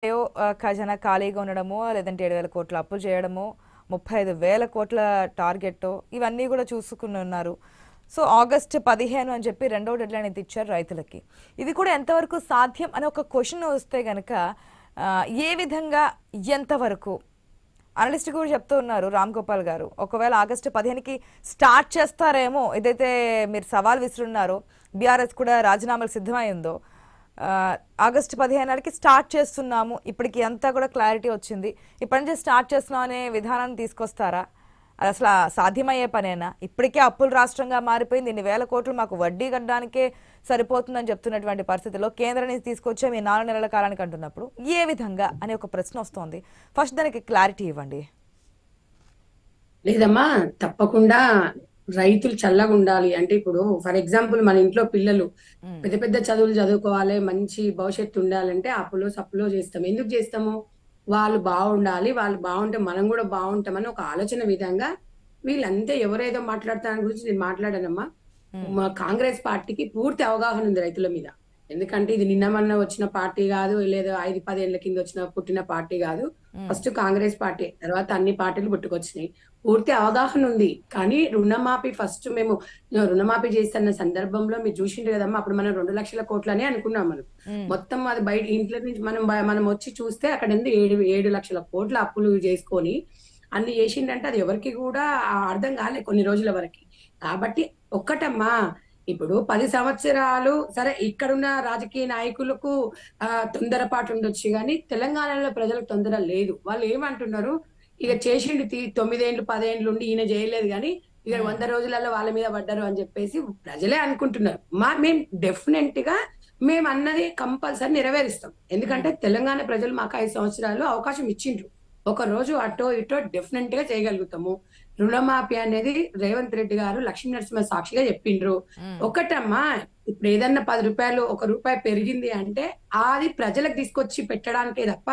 ఖజానా ఖాళీగా ఉండడమో, లేదంటే 7,000 కోట్ల అప్పు చేయడమో, 35,000 కోట్ల టార్గెట్టో ఇవన్నీ కూడా చూసుకుని ఉన్నారు. సో ఆగస్టు 15 అని చెప్పి రెండో డెడ్లైన్ అయితే ఇచ్చారు రైతులకి. ఇది కూడా ఎంతవరకు సాధ్యం అని ఒక క్వశ్చన్ వస్తే గనక ఏ విధంగా ఎంతవరకు అనలిస్ట్ కూడా చెప్తూ ఉన్నారు రామ్ గోపాల్ గారు. ఒకవేళ ఆగస్టు 15కి స్టార్ట్ చేస్తారేమో, ఏదైతే మీరు సవాల్ విసురున్నారో బీఆర్ఎస్ కూడా రాజీనామాలు సిద్ధమై ఉందో, ఆగస్టు 15 నాటికి స్టార్ట్ చేస్తున్నాము, ఇప్పటికి అంతా కూడా క్లారిటీ వచ్చింది, ఇప్పటి నుంచి స్టార్ట్ చేస్తున్నాం అనే విధానాన్ని తీసుకొస్తారా? అది అసలు సాధ్యమయ్యే పనేనా? ఇప్పటికే అప్పుల రాష్ట్రంగా మారిపోయింది, ఇన్ని వేల కోట్లు మాకు వడ్డీ కట్టడానికే సరిపోతుందని చెప్తున్నటువంటి పరిస్థితిలో కేంద్రాన్ని తీసుకొచ్చే మీ 4 నెలల కాలానికి అంటున్నప్పుడు ఏ విధంగా అనే ఒక ప్రశ్న వస్తోంది. ఫస్ట్ దానికి క్లారిటీ ఇవ్వండి. లేదమ్మా, తప్పకుండా రైతులు చల్లగా ఉండాలి అంటే, ఇప్పుడు ఫర్ ఎగ్జాంపుల్ మన ఇంట్లో పిల్లలు పెద్ద పెద్ద చదువులు చదువుకోవాలి, మంచి భవిష్యత్తు ఉండాలంటే అప్పులో సప్పులో చేస్తాం. ఎందుకు చేస్తాము? వాళ్ళు బాగుండాలి, వాళ్ళు బాగుంటే మనం కూడా బాగుంటామని ఒక ఆలోచన విధంగా వీళ్ళంతే. ఎవరేదో మాట్లాడతాని గురించి నేను మాట్లాడానమ్మా. మా కాంగ్రెస్ పార్టీకి పూర్తి అవగాహన ఉంది రైతుల మీద. ఎందుకంటే ఇది నిన్న మొన్న వచ్చిన పార్టీ కాదు, లేదా 5-10 ఏళ్ల కింద పుట్టిన పార్టీ కాదు. ఫస్ట్ కాంగ్రెస్ పార్టీ, తర్వాత అన్ని పార్టీలు పుట్టుకొచ్చినాయి. పూర్తి అవగాహన ఉంది. కానీ రుణమాఫీ ఫస్ట్ మేము రుణమాఫీ చేస్తున్న సందర్భంలో మీరు చూసిండ్రు కదమ్మా, అప్పుడు మనం 2 లక్షల కోట్లని అనుకున్నాం. మనం మొత్తం అది బయట ఇంట్లో నుంచి మనం వచ్చి చూస్తే అక్కడ 7 లక్షల కోట్ల అప్పులు చేసుకొని అన్ని చేసిండంటే అది ఎవరికి కూడా అర్థం కాలే కొన్ని రోజుల వరకు. కాబట్టి ఒక్కటమ్మా, ఇప్పుడు 10 సంవత్సరాలు సరే ఇక్కడున్న రాజకీయ నాయకులకు తొందరపాటు ఉండొచ్చు, కానీ తెలంగాణలో ప్రజలకు తొందర లేదు. వాళ్ళు ఏమంటున్నారు, ఇక చేసిండు 9 ఏళ్ళు 10 ఏళ్ళు ఉండి ఈయన చేయలేదు కానీ ఇక 100 రోజులలో వాళ్ళ మీద పడ్డారు అని చెప్పేసి ప్రజలే అనుకుంటున్నారు. మేము డెఫినెట్ గా మేము అన్నది కంపల్సరీ నెరవేరుస్తాం. ఎందుకంటే తెలంగాణ ప్రజలు మాకు 5 సంవత్సరాలు అవకాశం ఇచ్చిండ్రు. ఒక రోజు అటో ఇటో డెఫినెట్ గా చేయగలుగుతాము. రుణమాఫీ అనేది రేవంత్ రెడ్డి గారు లక్ష్మీ నరసింహ సాక్షిగా చెప్పిండ్రు. ఒకటమ్మా, ఇప్పుడు ఏదన్నా 10 రూపాయలు 1 రూపాయి పెరిగింది అంటే అది ప్రజలకు తీసుకొచ్చి పెట్టడానికే తప్ప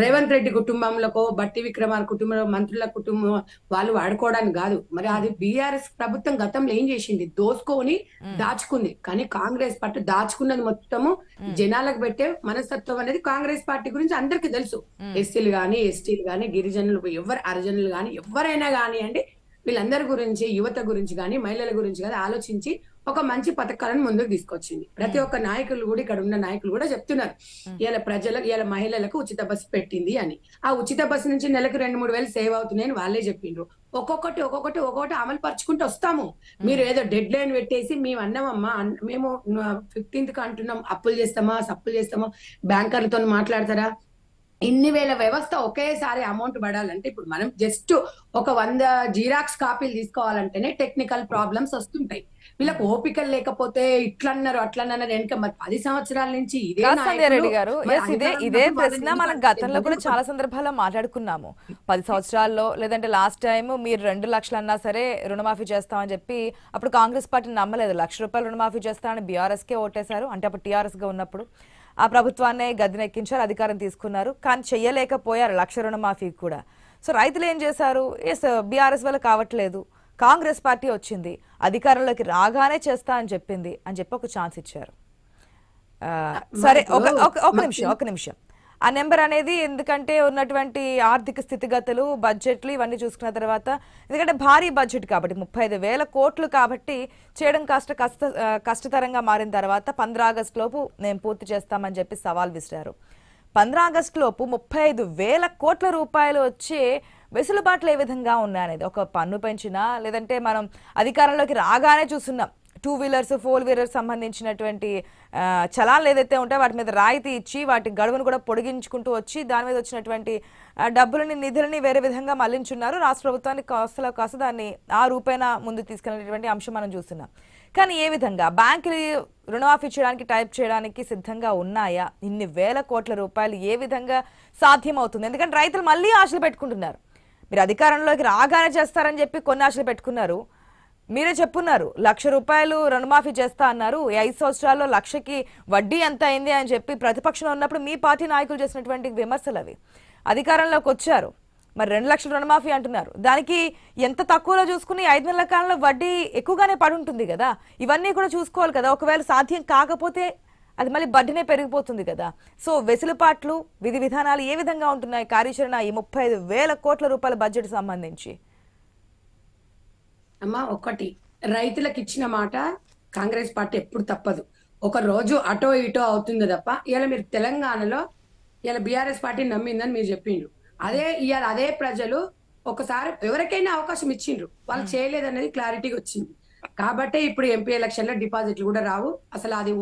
రేవంత్ రెడ్డి కుటుంబంలో, బట్టి విక్రమార్ కుటుంబంలో, మంత్రుల కుటుంబం వాళ్ళు వాడుకోవడానికి కాదు. మరి అది బీఆర్ఎస్ ప్రభుత్వం గతంలో ఏం చేసింది? దోసుకొని దాచుకుంది. కానీ కాంగ్రెస్ పార్టీ దాచుకున్నది మొత్తము జనాలకు పెట్టే మనస్తత్వం అనేది కాంగ్రెస్ పార్టీ గురించి అందరికీ తెలుసు. ఎస్సీలు గాని, ఎస్టీలు గాని, గిరిజనులు, ఎవరు అర్జనులు గాని, ఎవరైనా గాని అండి, వీళ్ళందరి గురించి, యువత గురించి కానీ, మహిళల గురించి కానీ ఆలోచించి ఒక మంచి పథకాలను ముందుకు తీసుకొచ్చింది. ప్రతి ఒక్క నాయకులు కూడా, ఇక్కడ ఉన్న నాయకులు కూడా చెప్తున్నారు, ఇలా ప్రజలకు, ఇలా మహిళలకు ఉచిత బస్సు పెట్టింది అని. ఆ ఉచిత బస్సు నుంచి నెలకు 2-3 వేలు సేవ్ అవుతున్నాయని వాళ్ళే చెప్పిండ్రు. ఒక్కొక్కటి అమలు పరుచుకుంటూ వస్తాము. మీరు ఏదో డెడ్ లైన్ పెట్టేసి మేము అన్నామమ్మా, మేము 15th అంటున్నాం, అప్పులు చేస్తామా, సప్పులు చేస్తామా, బ్యాంకర్లతో మాట్లాడతారా? ఇన్ని వేల వ్యవస్థ ఒకేసారి అమౌంట్ పడాలంటే ఇప్పుడు మనం జస్ట్ ఒక 100 జిరాక్స్ కాపీలు తీసుకోవాలంటేనే టెక్నికల్ ప్రాబ్లమ్స్ వస్తుంటాయి. వీళ్ళకి ఓపికలు లేకపోతే ఇట్లన్నారు అట్లన్నారు. వెనక మరి 10 సంవత్సరాల నుంచి రెడ్డి గారు ఇదే ప్రశ్న మనం గతంలో కూడా చాలా సందర్భాల్లో మాట్లాడుకున్నాము. 10 సంవత్సరాల్లో, లేదంటే లాస్ట్ టైం మీరు 2 లక్షలు అన్నా సరే రుణమాఫీ చేస్తామని చెప్పి అప్పుడు కాంగ్రెస్ పార్టీని నమ్మలేదు. ₹1,00,000 రుణమాఫీ చేస్తామని బీఆర్ఎస్ కే ఓటేశారు. అంటే అప్పుడు టీఆర్ఎస్ గా ఉన్నప్పుడు ఆ ప్రభుత్వాన్ని గద్దెనెక్కించారు, అధికారం తీసుకున్నారు. కానీ చెయ్యలేకపోయారు 1,00,000 రుణమాఫీ కూడా. సో రైతులు ఏం చేశారు? బీఆర్ఎస్ వల్ల కావట్లేదు, కాంగ్రెస్ పార్టీ వచ్చింది, అధికారంలోకి రాగానే చేస్తా అని చెప్పింది అని చెప్పి ఒక ఛాన్స్ ఇచ్చారు. సరే, ఒక నిమిషం ఆ నెంబర్ అనేది, ఎందుకంటే ఉన్నటువంటి ఆర్థిక స్థితిగతులు, బడ్జెట్లు ఇవన్నీ చూసుకున్న తర్వాత, ఎందుకంటే భారీ బడ్జెట్ కాబట్టి 35,000 కోట్లు కాబట్టి చేయడం కష్టతరంగా మారిన తర్వాత 15 ఆగస్టు లోపు నేను పూర్తి చేస్తామని చెప్పి సవాల్ విసిరారు. 15 ఆగస్టు లోపు 35,000 కోట్ల రూపాయలు వచ్చే వెసులుబాట్లు ఏ విధంగా ఉన్నాయనేది, ఒక పన్ను పెంచినా, లేదంటే మనం అధికారంలోకి రాగానే చూస్తున్నాం 2 వీలర్స్ 4 వీలర్స్ సంబంధించినటువంటి చలాన్లు ఏదైతే ఉంటాయో వాటి మీద రాయితీ ఇచ్చి వాటి గడువును కూడా పొడిగించుకుంటూ వచ్చి దాని మీద వచ్చినటువంటి డబ్బులని, నిధులని వేరే విధంగా మళ్లించున్నారు. రాష్ట్ర ప్రభుత్వానికి కాస్త దాన్ని ఆ రూపేణా ముందుకు తీసుకెళ్ళినటువంటి అంశం మనం చూస్తున్నాం. కానీ ఏ విధంగా బ్యాంకులు రుణమాఫీ చేయడానికి, టైప్ చేయడానికి సిద్ధంగా ఉన్నాయా? ఇన్ని వేల కోట్ల రూపాయలు ఏ విధంగా సాధ్యమవుతుంది? ఎందుకంటే రైతులు మళ్ళీ ఆశలు పెట్టుకుంటున్నారు. మీరు అధికారంలోకి రాగానే చేస్తారని చెప్పి కొన్ని ఆశలు పెట్టుకున్నారు. మీరే చెప్పున్నారు ₹1,00,000 రుణమాఫీ చేస్తా అన్నారు. 5 సంవత్సరాల్లో 1,00,000కి వడ్డీ ఎంత అయింది అని చెప్పి ప్రతిపక్షంలో ఉన్నప్పుడు మీ పార్టీ నాయకులు చేసినటువంటి విమర్శలు అవి. అధికారంలోకి వచ్చారు, మరి 2 లక్షల రుణమాఫీ అంటున్నారు. దానికి ఎంత తక్కువలో చూసుకుని 5 నెలల కాలంలో వడ్డీ ఎక్కువగానే పడి ఉంటుంది కదా. ఇవన్నీ కూడా చూసుకోవాలి కదా. ఒకవేళ సాధ్యం కాకపోతే అది మళ్ళీ బడ్డనే పెరిగిపోతుంది కదా. సో వెసులుబాట్లు, విధి విధానాలు ఏ విధంగా ఉంటున్నాయి కార్యాచరణ ఈ 35,000 కోట్ల రూపాయల బడ్జెట్ సంబంధించి? అమ్మా, ఒకటి, రైతులకు ఇచ్చిన మాట కాంగ్రెస్ పార్టీ ఎప్పుడు తప్పదు. ఒక రోజు అటో ఇటో అవుతుంది తప్ప, ఇలా మీరు తెలంగాణలో ఇలా బీఆర్ఎస్ పార్టీ నమ్మిందని మీరు చెప్పిండ్రు. ఇవాళ అదే ప్రజలు ఒకసారి ఎవరికైనా అవకాశం ఇచ్చిండ్రు, వాళ్ళు చేయలేదనేది క్లారిటీగా వచ్చింది. కాబట్టి ఇప్పుడు ఎంపీ ఎలక్షన్ లో డిపాజిట్లు కూడా రావు, అసలు అది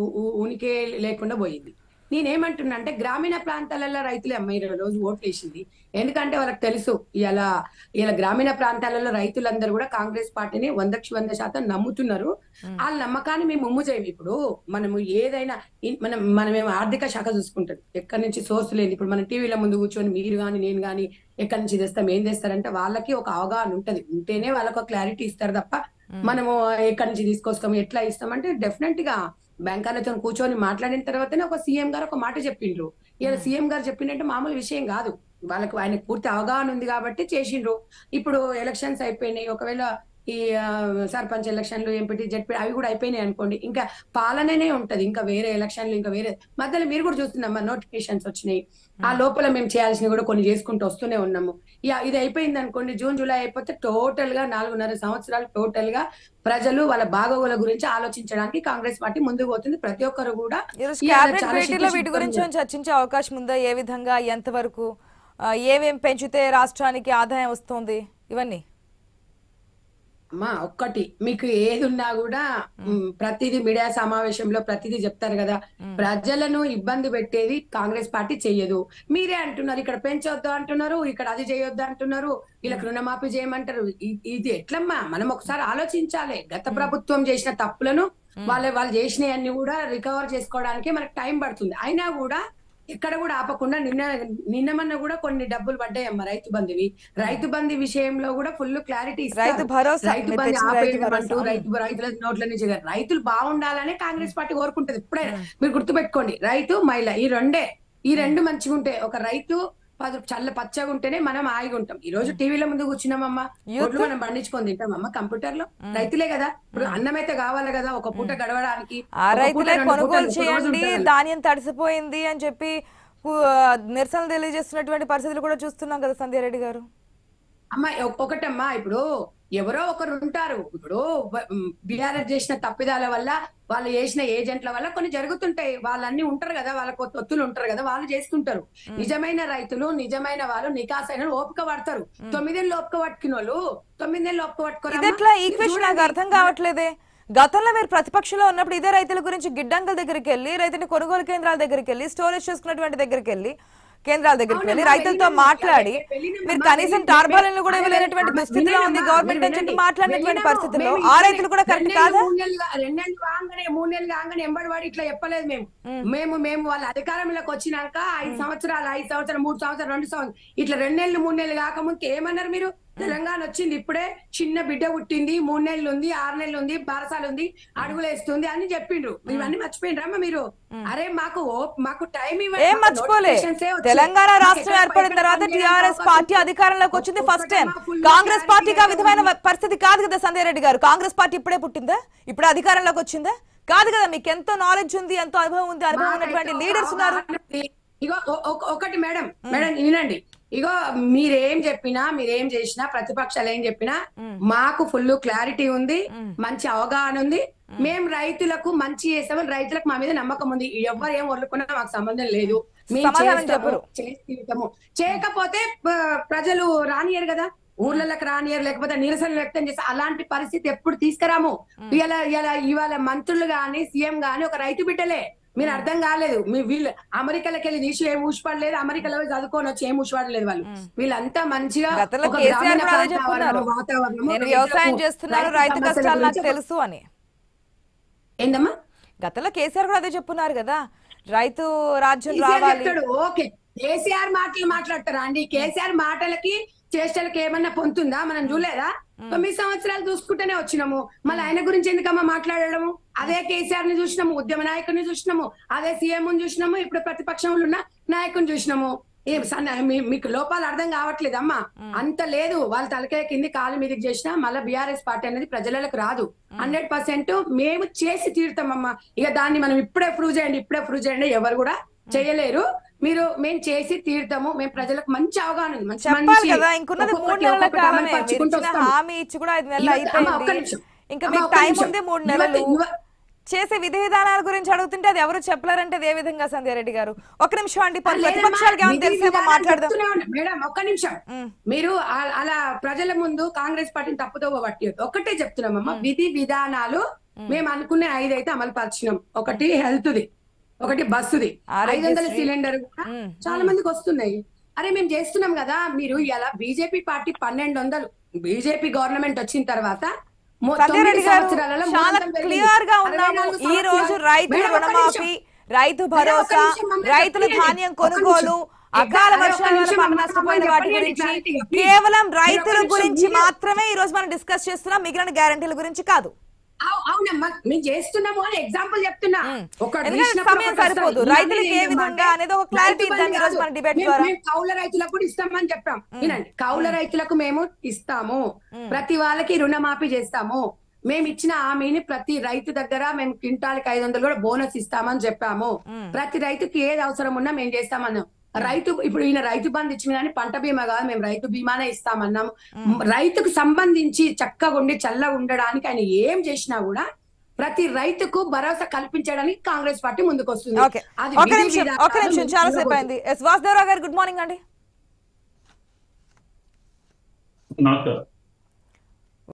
ఉనికి లేకుండా పోయింది. నేనేమంటున్నా అంటే గ్రామీణ ప్రాంతాలలో రైతులే అమ్మాయి రోజు ఓట్లు వేసింది. ఎందుకంటే వాళ్ళకి తెలుసు ఇలా గ్రామీణ ప్రాంతాలలో రైతులందరూ కూడా కాంగ్రెస్ పార్టీని 100% నమ్ముతున్నారు. ఆ నమ్మకాన్ని మేము ముమ్ము చేయము. ఇప్పుడు మనము ఏదైనా మనమేమో ఆర్థిక శాఖ చూసుకుంటది, ఎక్కడి నుంచి సోర్స్ లేదు. ఇప్పుడు మన టీవీల ముందు కూర్చొని మీరు గాని నేను గాని ఎక్కడి నుంచి తెస్తాం, ఏం తెస్తారంటే వాళ్ళకి ఒక అవగాహన ఉంటది, ఉంటేనే వాళ్ళకి ఒక క్లారిటీ ఇస్తారు తప్ప మనము ఎక్కడి నుంచి తీసుకొస్తాం, ఎట్లా ఇస్తామంటే డెఫినెట్ గా బ్యాంకర్లతో కూర్చొని మాట్లాడిన తర్వాతనే ఒక సీఎం గారు ఒక మాట చెప్పిండ్రు. ఇలా సీఎం గారు చెప్పిందంటే మామూలు విషయం కాదు, వాళ్ళకి ఆయన పూర్తి అవగాహన ఉంది కాబట్టి చేసిండ్రు. ఇప్పుడు ఎలక్షన్స్ అయిపోయినాయి, ఒకవేళ ఈ సర్పంచ్ ఎలక్షన్లు, ఎంపీటీ, జెడ్పీ అవి కూడా అయిపోయినాయి అనుకోండి, ఇంకా పాలననే ఉంటది, ఇంకా వేరే ఎలక్షన్లు, ఇంకా వేరే మధ్యలో మీరు కూడా చూస్తున్నాం నోటిఫికేషన్స్ వచ్చినాయి. ఆ లోపల మేము చేయాల్సినవి కూడా కొన్ని చేసుకుంటూ వస్తూనే ఉన్నాము. ఇది అయిపోయింది అనుకోండి, జూన్ జూలై అయిపోతే టోటల్ గా 4.5 సంవత్సరాలు టోటల్ గా ప్రజలు వాళ్ళ బాగోగుల గురించి ఆలోచించడానికి కాంగ్రెస్ పార్టీ ముందుకు పోతుంది. ప్రతి ఒక్కరు కూడా వీటి గురించి చర్చించే అవకాశం ఉందా? ఏ విధంగా, ఎంతవరకు, ఏమేం పెంచితే రాష్ట్రానికి ఆదాయం వస్తుంది, ఇవన్నీ? అమ్మా, ఒక్కటి, మీకు ఏది ఉన్నా కూడా ప్రతిదీ మీడియా సమావేశంలో ప్రతిదీ చెప్తారు కదా, ప్రజలను ఇబ్బంది పెట్టేది కాంగ్రెస్ పార్టీ చెయ్యదు. మీరే అంటున్నారు ఇక్కడ పెంచొద్దు అంటున్నారు, ఇక్కడ అది చేయొద్దు అంటున్నారు, ఇలా రుణమాఫీ చేయమంటారు. ఇది ఎట్లమ్మా? మనం ఒకసారి ఆలోచించాలి. గత ప్రభుత్వం చేసిన తప్పులను వాళ్ళు చేసినవన్నీ కూడా రికవర్ చేసుకోవడానికి మనకు టైం పడుతుంది. అయినా కూడా ఇక్కడ కూడా ఆపకుండా నిన్నమన్న కూడా కొన్ని డబ్బులు పడ్డాయమ్మ రైతు బంధు విషయంలో కూడా ఫుల్ క్లారిటీ ఇస్తారు. రైతు బంధు ఆపేయమంటూ రైతుల నోట్ల నుంచి రైతులు బాగుండాలనే కాంగ్రెస్ పార్టీ కోరుకుంటది. ఇప్పుడే మీరు గుర్తుపెట్టుకోండి, రైతు మహిళ ఈ రెండు మంచిగా ఉంటే, ఒక రైతు చల్ల పచ్చగా ఉంటేనే మనం ఆగిగా ఉంటాం. ఈ రోజు టీవీల ముందు కూర్చున్నామమ్మా, ఒడ్లు మనం పండించుకొని తింటామమ్మా కంప్యూటర్ లో. రైతులే కదా, ఇప్పుడు అన్నం అయితే కావాలి కదా ఒక పూట గడవడానికి. ఆ రైతులే కొనుగోలు చేయండి, ధాన్యం తడిసిపోయింది అని చెప్పి నిరసనలు తెలియజేస్తున్నటువంటి పరిస్థితులు కూడా చూస్తున్నాం కదా సంధ్యారెడ్డి గారు. అమ్మా, ఒకటమ్మా, ఇప్పుడు ఎవరో ఒకరు ఉంటారు, ఇప్పుడు బీఆర్ఎస్ చేసిన తప్పిదాల వల్ల, వాళ్ళు చేసిన ఏజెంట్ల వల్ల కొన్ని జరుగుతుంటాయి. వాళ్ళన్నీ ఉంటారు కదా, వాళ్ళకు తొత్తులు ఉంటారు కదా, వాళ్ళు చేస్తుంటారు. నిజమైన రైతులు, నిజమైన వాళ్ళు, నికాసైన ఓపిక పడతారు. 9 ఏళ్ళు ఓపిక పట్టుకున్న వాళ్ళు 9 ఏళ్ళు ఓపిక పట్టుకోరు. నాకు అర్థం కావట్లేదే. గతంలో మీరు ప్రతిపక్షంలో ఉన్నప్పుడు ఇదే రైతుల గురించి గిడ్డంగల దగ్గరికి వెళ్ళి, రైతుని కొనుగోలు కేంద్రాల దగ్గరికి వెళ్ళి, స్టోరేజ్ చేసుకున్నటువంటి దగ్గరికి వెళ్ళి, కేంద్రాల దగ్గరికి వెళ్ళి రైతులతో మాట్లాడి, మీరు కనీసం టార్పాలిన్లు కూడా ఇవ్వలేనటువంటి దుస్థితిలో ఉంది గవర్నమెంట్ అని చెప్పి మాట్లాడినటువంటి పరిస్థితుల్లో ఆ రైతులు కూడా కరెక్ట్ కాదా? 2 నెలలు కాగానే 3 నెలలు కాగానే ఎంబడివాడి ఇట్లా చెప్పలేదు. మేము వాళ్ళ అధికారంలోకి వచ్చినాక 5 సంవత్సరాలు 3 సంవత్సరాలు 2 సంవత్సరాలు ఇట్లా 2 నెలలు 3 నెలలు కాకముందుకు ఏమన్నారు మీరు? తెలంగాణ వచ్చింది ఇప్పుడే, చిన్న బిడ్డ పుట్టింది, 3 నెలలు ఉంది, 6 నెలలు ఉంది, బారసాలు ఉంది, అడుగులేస్తుంది అని చెప్పిండ్రు. ఇవన్నీ మర్చిపోయినరమ్మా మీరు? అరే మాకు టైం ఏం మర్చిపోలే. తెలంగాణ రాష్ట్రం ఏర్పడిన తర్వాత టీఆర్ఎస్ పార్టీ అధికారంలోకి వచ్చింది ఫస్ట్ టైం. కాంగ్రెస్ పార్టీకి ఆ విధమైన పరిస్థితి కాదు కదా సంధ్యారెడ్డి గారు. కాంగ్రెస్ పార్టీ ఇప్పుడే పుట్టిందా? ఇప్పుడు అధికారంలోకి వచ్చిందా? కాదు కదా. మీకు ఎంతో నాలెడ్జ్ ఉంది, ఎంతో అనుభవం ఉంది, అనుభవం ఉన్నటువంటి లీడర్స్ ఉన్నారు. ఇగో ఒకటి మేడం వినండి, ఇగో మీరేం చెప్పినా, మీరేం చేసినా, ప్రతిపక్షాలు ఏం చెప్పినా మాకు ఫుల్ క్లారిటీ ఉంది, మంచి అవగాహన ఉంది. మేము రైతులకు మంచి చేస్తామని, రైతులకు మా మీద నమ్మకం ఉంది. ఎవరు ఏం వదులుకున్నా మాకు సంబంధం లేదు. చేయకపోతే ప్రజలు రానియరు కదా, ఊర్లలోకి రానియరు, లేకపోతే నిరసన వ్యక్తం చేస్తే అలాంటి పరిస్థితి ఎప్పుడు తీసుకురాము. ఇవాళ మంత్రులు గాని, సీఎం గాని ఒక రైతు బిడ్డలే. మీరు అర్థం కాలేదు, వీళ్ళు అమెరికాలోకి వెళ్ళి తీసి ఏం ఊసిపడలేదు, అమెరికాలో చదువుకొని వచ్చి ఏం ఊసిపడలేదు. వీళ్ళంతా మంచిగా వ్యవసాయం చేస్తున్నారు, రైతు కష్టాలు నాకు తెలుసు అని. ఏందమ్మా, గతంలో కేసీఆర్ కూడా అదే చెప్పున్నారు కదా, రైతు రాజ్యం రావాలి. ఓకే, కేసీఆర్ మాటలు మాట్లాడతారా అండి? కేసీఆర్ మాటలకి చేష్టలకి ఏమన్నా పొందుతుందా? మనం చూడలేదా? 9 సంవత్సరాలు చూసుకుంటూనే వచ్చినాము. మళ్ళీ ఆయన గురించి ఎందుకమ్మా మాట్లాడము? అదే కేసీఆర్ ని చూసినాము, ఉద్యమ నాయకుడిని చూసినాము, అదే సీఎం చూసినాము, ఇప్పుడు ప్రతిపక్షంలో ఉన్న నాయకుని చూసినాము. మీకు లోపాలు అర్థం కావట్లేదమ్మా. అంత లేదు, వాళ్ళ తలకాయ కింది కాలు మీదకి చేసినా మళ్ళీ బీఆర్ఎస్ పార్టీ అనేది ప్రజలకు రాదు. 100% మేము చేసి తీరుతామమ్మా. ఇక దాన్ని మనం ఇప్పుడే ప్రూవ్ చేయండి ఎవరు కూడా చేయలేరు. మేము చేసి తీరుతాము. మేము ప్రజలకు మంచి అవగాహన ఉంది, మంచి చెప్పాలి కదా. ఇంకున్నది 3 నెలల కాలమే. మీరు ఇచ్చిన హామీ ఇచ్చి కూడా 5 నెలలు అయిపోయింది. ఇంకా మీకు టైం ఉంది 3 నెలలు. చేసే విధి విధానాల గురించి అడుగుతుంటే అది ఎవరు చెప్పలేరంటే అది ఏ విధంగా సంధ్యారెడ్డి గారు? ఒక నిమిషం అండి, ప్రతిపక్షాలకి ఏమైనా తెలిసేమో మాట్లాడదాం మేడం. ఒక్క నిమిషం. మీరు అలా ప్రజల ముందు కాంగ్రెస్ పార్టీని తప్పుతో పట్టి ఒక్కటే చెప్తున్నామమ్మా, విధి విధానాలు మేము అనుకునే 5 అయితే అమలు పరిచినాం. ఒకటి హెల్త్ ది, ఒకటి బస్సుది, 500 సిలిండర్ కూడా చాలా మందికి వస్తున్నాయి. అరే మేము చేస్తున్నాం కదా. మీరు ఇలా బీజేపీ పార్టీ 1200 బీజేపీ గవర్నమెంట్ వచ్చిన తర్వాత సంధ్యారెడ్డి గారు చాలా క్లియర్ గా ఉన్నాము. ఈ రోజు రైతుల రుణమాఫీ, రైతు భరోసా, రైతుల ధాన్యం కొనుగోలు, అకాల వర్షాల వల్ల పంట నష్టపోయిన వాటి గురించి, కేవలం రైతుల గురించి మాత్రమే ఈ రోజు మనం డిస్కస్ చేస్తున్నాం, మిగిలిన గ్యారంటీల గురించి కాదు. అవునమ్మా, మేము చేస్తున్నాము అని ఎగ్జాంపుల్ చెప్తున్నా. సమయం సరిపోదు. రైతులకు ఏ విధంగా అనేది ఒక క్లారిటీ ఇద్దాం ఈ రోజు మన డిబేట్ ద్వారా. కౌల రైతులకు కూడా ఇస్తామని చెప్పాం. వినండి, కౌల రైతులకు మేము ఇస్తాము, ప్రతి వాళ్ళకి రుణమాఫీ చేస్తాము. మేము ఇచ్చిన హామీని ప్రతి రైతు దగ్గర మేము క్వింటాల్కి 500 కూడా బోనస్ ఇస్తామని చెప్పాము. ప్రతి రైతుకి ఏది అవసరం ఉన్నా మేము చేస్తామన్నాం. ఇప్పుడు ఈయన రైతు బంధు ఇచ్చిన కానీ పంట బీమా కాదు, మేము రైతు బీమానే ఇస్తామన్నాము. రైతుకు సంబంధించి చక్కగా ఉండి చల్లగా ఉండడానికి ఆయన ఏం చేసినా కూడా ప్రతి రైతుకు భరోసా కల్పించడానికి కాంగ్రెస్ పార్టీ ముందుకు వస్తుంది. ఒక నిమిషం చాలా సేపు అయింది. వాసుదేవరావు గారు గుడ్ మార్నింగ్ అండి. నమస్కారం.